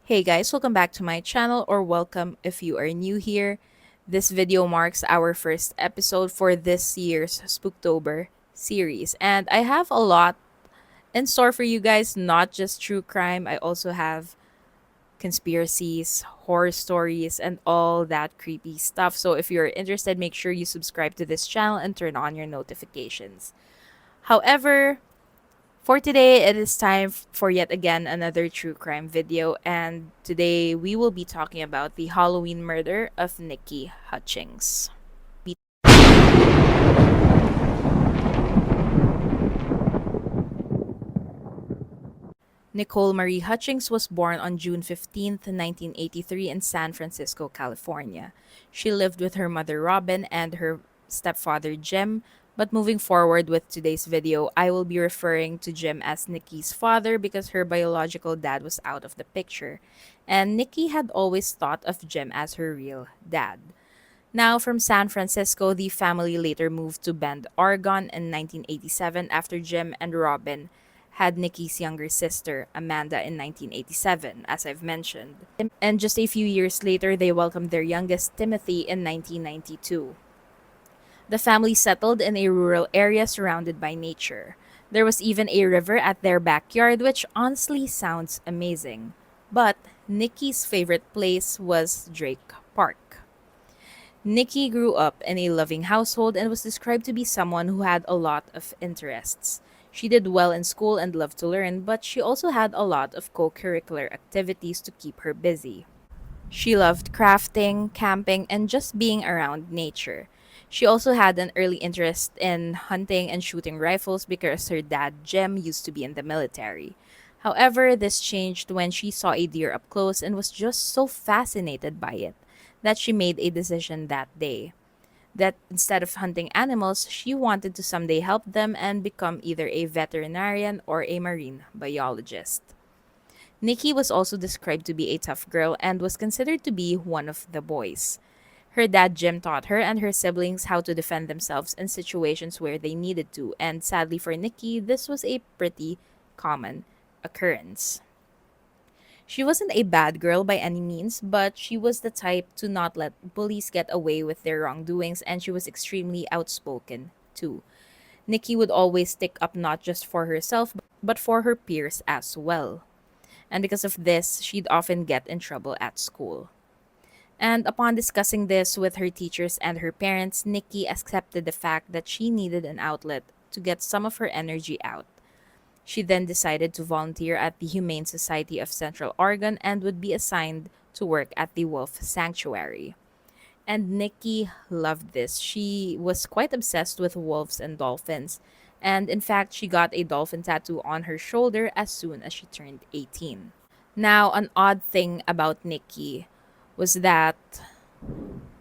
Hey guys, welcome back to my channel, or welcome if you are new here. This video marks our first episode for this year's Spooktober series, and I have a lot in store for you guys, not just true crime. I also have conspiracies, horror stories, and all that creepy stuff. So if you're interested, make sure you subscribe to this channel and turn on your notifications. However, for today, it is time for yet again another true crime video, and today we will be talking about the Halloween murder of Nikki Hutchings. Nicole Marie Hutchings was born on June 15th, 1983 in San Francisco, California. She lived with her mother Robin and her stepfather Jim, but moving forward with today's video, I will be referring to Jim as Nikki's father because her biological dad was out of the picture, and Nikki had always thought of Jim as her real dad. Now, from San Francisco, the family later moved to Bend, Oregon in 1987 after Jim and Robin had Nikki's younger sister, Amanda, in 1987, as I've mentioned. And just a few years later, they welcomed their youngest, Timothy, in 1992. The family settled in a rural area surrounded by nature. There was even a river at their backyard, which honestly sounds amazing. But Nikki's favorite place was Drake Park. Nikki grew up in a loving household and was described to be someone who had a lot of interests. She did well in school and loved to learn, but she also had a lot of co curricular activities to keep her busy. She loved crafting, camping, and just being around nature. She also had an early interest in hunting and shooting rifles because her dad, Jim, used to be in the military. However, this changed when she saw a deer up close and was just so fascinated by it that she made a decision that day that instead of hunting animals, she wanted to someday help them and become either a veterinarian or a marine biologist. Nikki was also described to be a tough girl and was considered to be one of the boys. Her dad Jim taught her and her siblings how to defend themselves in situations where they needed to, and sadly for Nikki, this was a pretty common occurrence. She wasn't a bad girl by any means, but she was the type to not let bullies get away with their wrongdoings, and she was extremely outspoken too. Nikki would always stick up not just for herself, but for her peers as well. And because of this, she'd often get in trouble at school. And upon discussing this with her teachers and her parents, Nikki accepted the fact that she needed an outlet to get some of her energy out. She then decided to volunteer at the Humane Society of Central Oregon and would be assigned to work at the Wolf Sanctuary. And Nikki loved this. She was quite obsessed with wolves and dolphins. And in fact, she got a dolphin tattoo on her shoulder as soon as she turned 18. Now, an odd thing about Nikki was that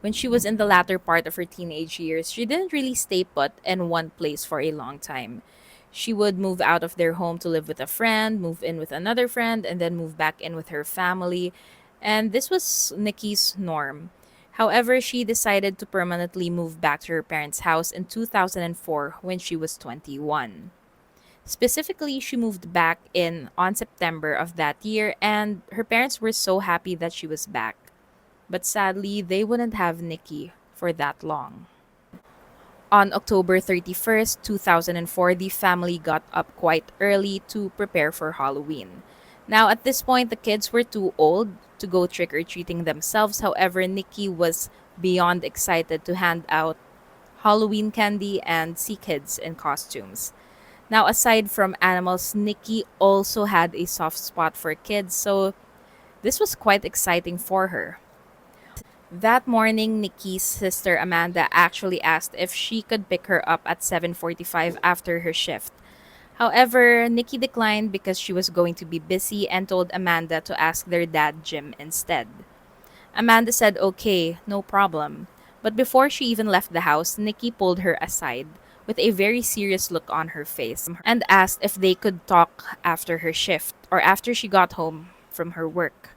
when she was in the latter part of her teenage years, she didn't really stay put in one place for a long time. She would move out of their home to live with a friend, move in with another friend, and then move back in with her family. And this was Nikki's norm. However, she decided to permanently move back to her parents' house in 2004 when she was 21. Specifically, she moved back in on September of that year, and her parents were so happy that she was back. But sadly, they wouldn't have Nikki for that long. On October 31st, 2004, the family got up quite early to prepare for Halloween. Now, at this point, the kids were too old to go trick or treating themselves. However, Nikki was beyond excited to hand out Halloween candy and see kids in costumes. Now, aside from animals, Nikki also had a soft spot for kids, so this was quite exciting for her. That morning, Nikki's sister Amanda actually asked if she could pick her up at 7:45 after her shift. However, Nikki declined because she was going to be busy and told Amanda to ask their dad Jim instead. Amanda said okay, no problem. But before she even left the house, Nikki pulled her aside with a very serious look on her face and asked if they could talk after her shift or after she got home from her work.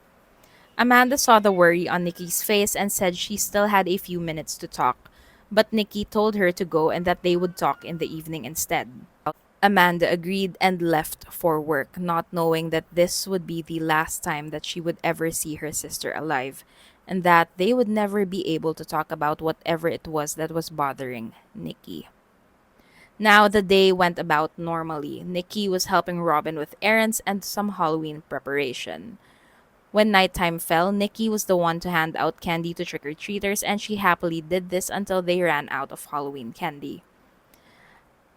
Amanda saw the worry on Nikki's face and said she still had a few minutes to talk, but Nikki told her to go and that they would talk in the evening instead. Amanda agreed and left for work, not knowing that this would be the last time that she would ever see her sister alive, and that they would never be able to talk about whatever it was that was bothering Nikki. Now the day went about normally. Nikki was helping Robin with errands and some Halloween preparation. When nighttime fell, Nikki was the one to hand out candy to trick or treaters, and she happily did this until they ran out of Halloween candy.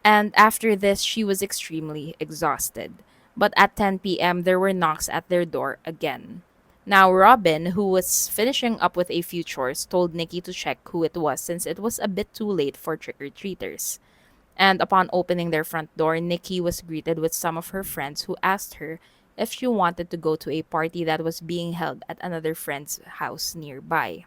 And after this, she was extremely exhausted. But at 10 p.m., there were knocks at their door again. Now, Robin, who was finishing up with a few chores, told Nikki to check who it was since it was a bit too late for trick or treaters. And upon opening their front door, Nikki was greeted with some of her friends who asked her if she wanted to go to a party that was being held at another friend's house nearby.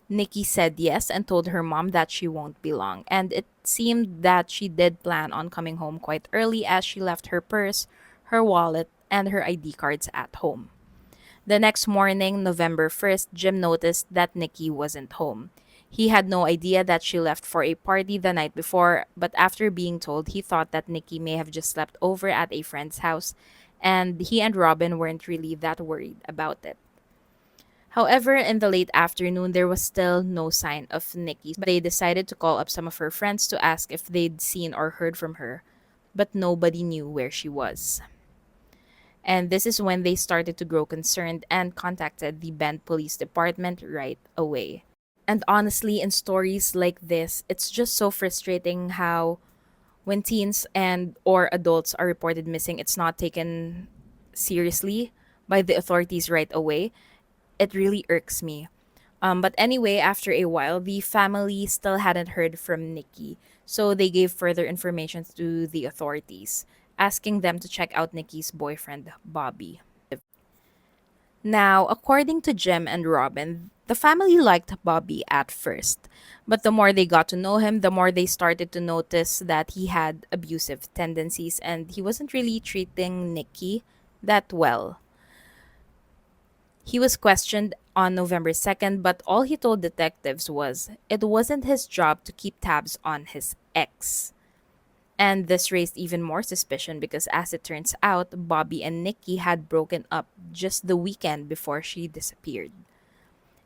Nikki said yes and told her mom that she won't be long, and it seemed that she did plan on coming home quite early as she left her purse, her wallet, and her ID cards at home. The next morning, November 1st, Jim noticed that Nikki wasn't home. He had no idea that she left for a party the night before, but after being told, he thought that Nikki may have just slept over at a friend's house, and he and Robin weren't really that worried about it. However, in the late afternoon, there was still no sign of Nikki. They decided to call up some of her friends to ask if they'd seen or heard from her, but nobody knew where she was. And this is when they started to grow concerned and contacted the Bend Police Department right away. And honestly, in stories like this, it's just so frustrating how when teens and or adults are reported missing, it's not taken seriously by the authorities right away. It really irks me. But anyway, after a while, the family still hadn't heard from Nikki, so they gave further information to the authorities, asking them to check out Nikki's boyfriend, Bobby. Now, according to Jim and Robin, the family liked Bobby at first, but the more they got to know him, the more they started to notice that he had abusive tendencies and he wasn't really treating Nikki that well. He was questioned on November 2nd, but all he told detectives was it wasn't his job to keep tabs on his ex. And this raised even more suspicion because, as it turns out, Bobby and Nikki had broken up just the weekend before she disappeared.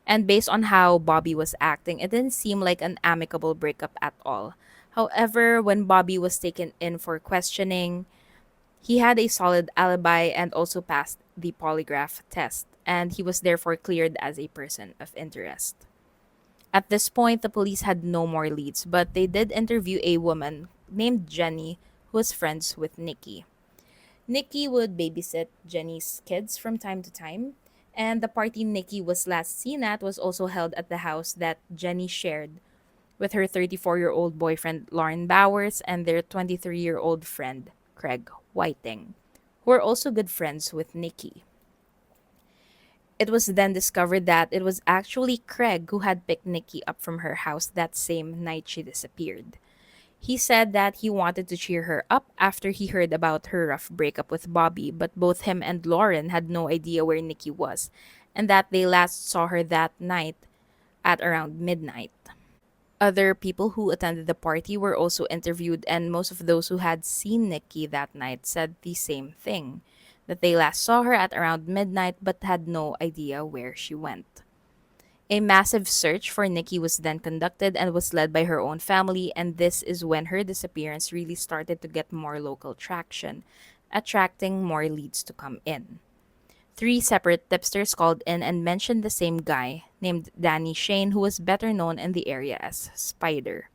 And based on how Bobby was acting, it didn't seem like an amicable breakup at all. However, when Bobby was taken in for questioning, he had a solid alibi and also passed the polygraph test, and he was therefore cleared as a person of interest. At this point, the police had no more leads, but they did interview a woman named Jenny who was friends with Nikki. Nikki would babysit Jenny's kids from time to time, and the party Nikki was last seen at was also held at the house that Jenny shared with her 34-year-old boyfriend Lauren Bowers and their 23-year-old friend Craig Whiting, who were also good friends with Nikki. It was then discovered that it was actually Craig who had picked Nikki up from her house that same night she disappeared. He said that he wanted to cheer her up after he heard about her rough breakup with Bobby, but both him and Lauren had no idea where Nikki was, and that they last saw her that night at around midnight. Other people who attended the party were also interviewed, and most of those who had seen Nikki that night said the same thing, that they last saw her at around midnight but had no idea where she went. A massive search for Nikki was then conducted and was led by her own family, and this is when her disappearance really started to get more local traction, attracting more leads to come in. Three separate tipsters called in and mentioned the same guy, named Danny Shane, who was better known in the area as Spider.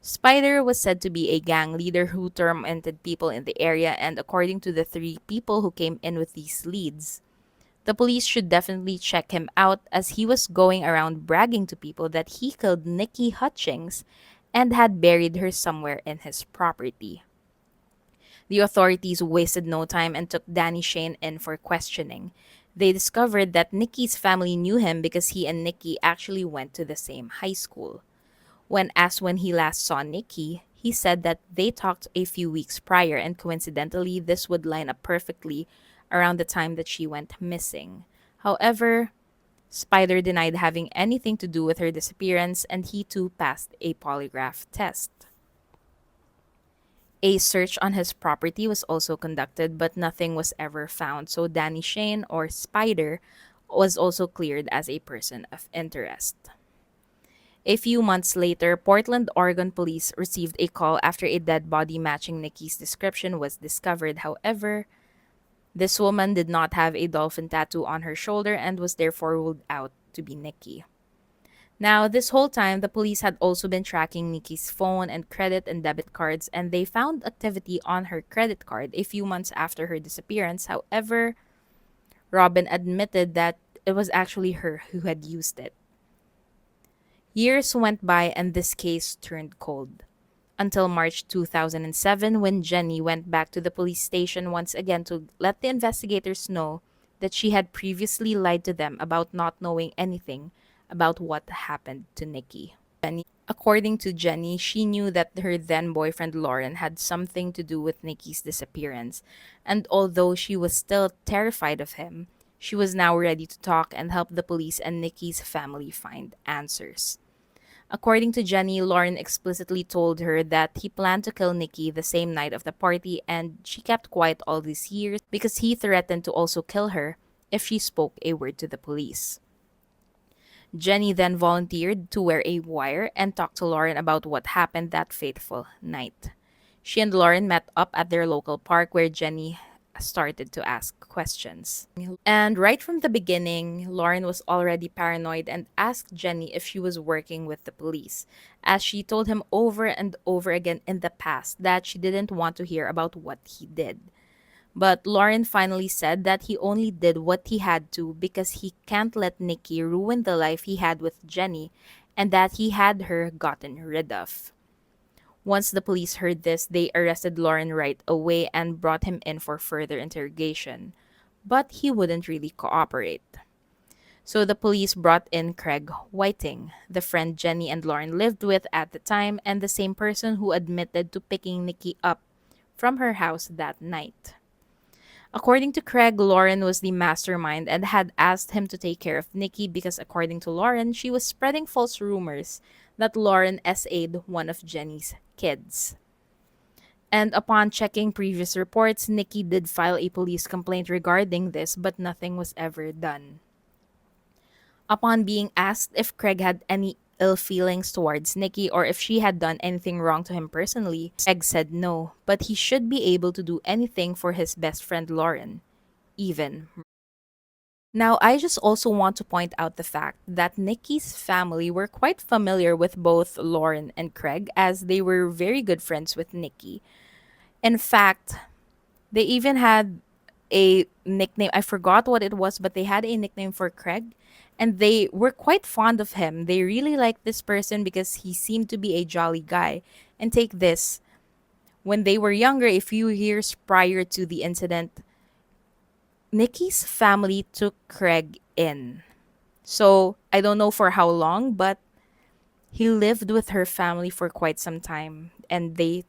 Spider was said to be a gang leader who tormented people in the area, and according to the three people who came in with these leads, the police should definitely check him out as he was going around bragging to people that he killed Nikki Hutchings and had buried her somewhere in his property. The authorities wasted no time and took Danny Shane in for questioning. They discovered that Nikki's family knew him because he and Nikki actually went to the same high school. When asked when he last saw Nikki, he said that they talked a few weeks prior, and coincidentally, this would line up perfectly around the time that she went missing. However, Spider denied having anything to do with her disappearance, and he too passed a polygraph test. A search on his property was also conducted, but nothing was ever found. So Danny Shane, or Spider, was also cleared as a person of interest. A few months later, Portland, Oregon police received a call after a dead body matching Nikki's description was discovered. However, this woman did not have a dolphin tattoo on her shoulder and was therefore ruled out to be Nikki. Now, this whole time, the police had also been tracking Nikki's phone and credit and debit cards, and they found activity on her credit card a few months after her disappearance. However, Robin admitted that it was actually her who had used it. Years went by and this case turned cold. Until March 2007, when Jenny went back to the police station once again to let the investigators know that she had previously lied to them about not knowing anything about what happened to Nikki. According to Jenny, she knew that her then boyfriend Lauren had something to do with Nikki's disappearance, and although she was still terrified of him, she was now ready to talk and help the police and Nikki's family find answers. According to Jenny, Lauren explicitly told her that he planned to kill Nikki the same night of the party, and she kept quiet all these years because he threatened to also kill her if she spoke a word to the police. Jenny then volunteered to wear a wire and talk to Lauren about what happened that fateful night. She and Lauren met up at their local park where Jenny started to ask questions. And right from the beginning, Lauren was already paranoid and asked Jenny if she was working with the police, as she told him over and over again in the past that she didn't want to hear about what he did. But Lauren finally said that he only did what he had to because he can't let Nikki ruin the life he had with Jenny and that he had her gotten rid of. Once the police heard this, they arrested Lauren right away and brought him in for further interrogation. But he wouldn't really cooperate. So the police brought in Craig Whiting, the friend Jenny and Lauren lived with at the time and the same person who admitted to picking Nikki up from her house that night. According to Craig, Lauren was the mastermind and had asked him to take care of Nikki because, according to Lauren, she was spreading false rumors that Lauren SA'd one of Jenny's kids. And upon checking previous reports, Nikki did file a police complaint regarding this, but nothing was ever done. Upon being asked if Craig had any ill feelings towards Nikki or if she had done anything wrong to him personally, Craig said no, but he should be able to do anything for his best friend Lauren, even. Now, I just also want to point out the fact that Nikki's family were quite familiar with both Lauren and Craig as they were very good friends with Nikki. In fact, they even had a nickname. I forgot what it was, but they had a nickname for Craig. And they were quite fond of him. They really liked this person because he seemed to be a jolly guy. And take this, when they were younger, a few years prior to the incident, Nikki's family took Craig in. So I don't know for how long, but he lived with her family for quite some time. And they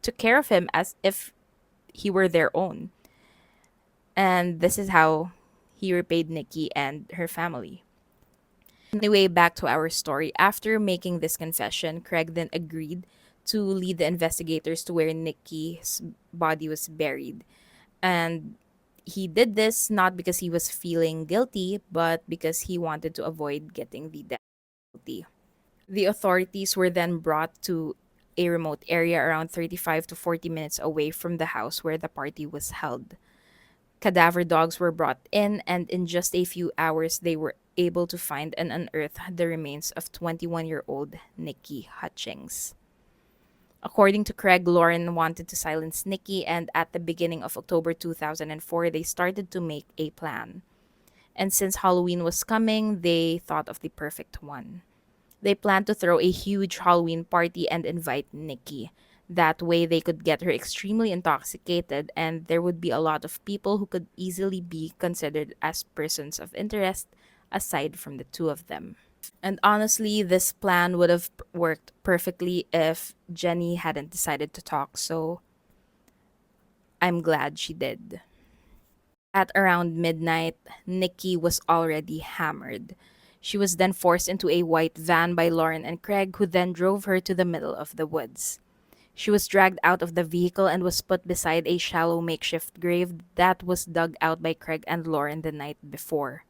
took care of him as if he were their own. And this is how he repaid Nikki and her family. Anyway, back to our story. After making this confession, Craig then agreed to lead the investigators to where Nikki's body was buried. And he did this not because he was feeling guilty, but because he wanted to avoid getting the death penalty. The authorities were then brought to a remote area around 35 to 40 minutes away from the house where the party was held. Cadaver dogs were brought in, and in just a few hours, they were able to find and unearth the remains of 21-year-old Nikki Hutchings. According to Craig, Lauren wanted to silence Nikki, and at the beginning of October 2004, they started to make a plan. And since Halloween was coming, they thought of the perfect one. They planned to throw a huge Halloween party and invite Nikki. That way, they could get her extremely intoxicated, and there would be a lot of people who could easily be considered as persons of interest aside from the two of them. And honestly, this plan would have worked perfectly if Jenny hadn't decided to talk, so I'm glad she did. At around midnight, Nikki was already hammered. She was then forced into a white van by Lauren and Craig, who then drove her to the middle of the woods. She was dragged out of the vehicle and was put beside a shallow makeshift grave that was dug out by Craig and Lauren the night before.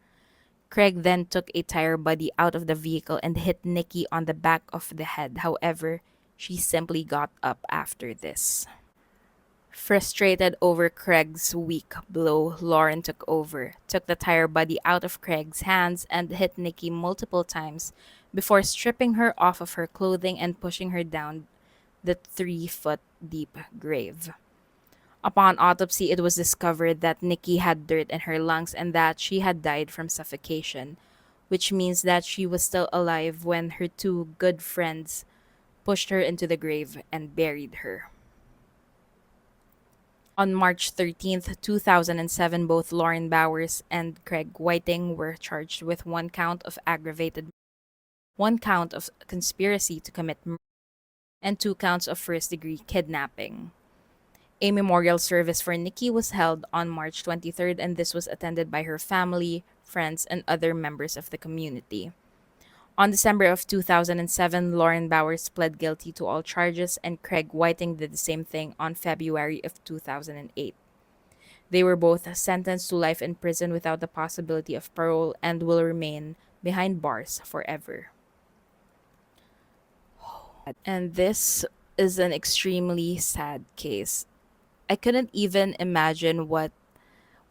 Craig then took a tire body out of the vehicle and hit Nikki on the back of the head. However, she simply got up after this. Frustrated over Craig's weak blow, Lauren took over, took the tire body out of Craig's hands, and hit Nikki multiple times before stripping her off of her clothing and pushing her down the 3 foot deep grave. Upon autopsy, it was discovered that Nikki had dirt in her lungs and that she had died from suffocation, which means that she was still alive when her two good friends pushed her into the grave and buried her. On March 13th, 2007, both Lauren Bowers and Craig Whiting were charged with one count of aggravated, one count of conspiracy to commit murder, and two counts of first degree kidnapping. A memorial service for Nikki was held on March 23rd, and this was attended by her family, friends, and other members of the community. On December of 2007, Lauren Bowers pled guilty to all charges, and Craig Whiting did the same thing on February of 2008. They were both sentenced to life in prison without the possibility of parole and will remain behind bars forever. And this is an extremely sad case. I couldn't even imagine what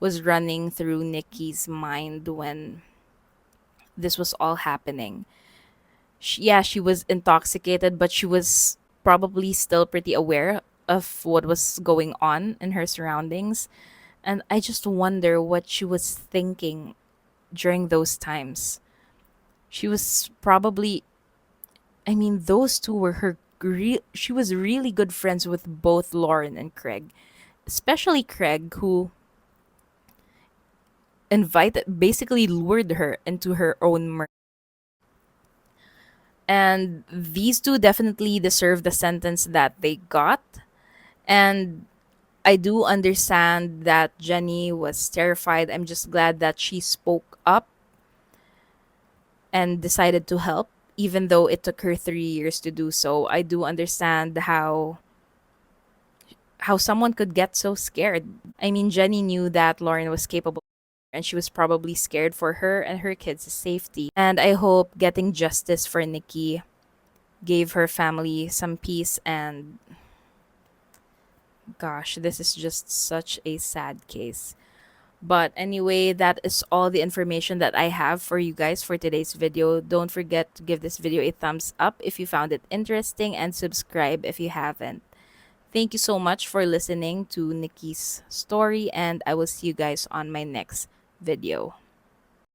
was running through Nikki's mind when this was all happening. Yeah, she was intoxicated, but she was probably still pretty aware of what was going on in her surroundings. And I just wonder what she was thinking during those times. She was probably, I mean, those two were she was really good friends with both Lauren and Craig, especially Craig, who basically lured her into her own murder. And these two definitely deserve the sentence that they got. And I do understand that Jenny was terrified. I'm just glad that she spoke up and decided to help, even though it took her 3 years to do so. I do understand how someone could get so scared. I mean, Jenny knew that Lauren was capable and she was probably scared for her and her kids' safety. And I hope getting justice for Nikki gave her family some peace. And gosh, this is just such a sad case. But anyway, that is all the information that I have for you guys for today's video. Don't forget to give this video a thumbs up if you found it interesting and subscribe if you haven't. Thank you so much for listening to Nikki's story, and I will see you guys on my next video.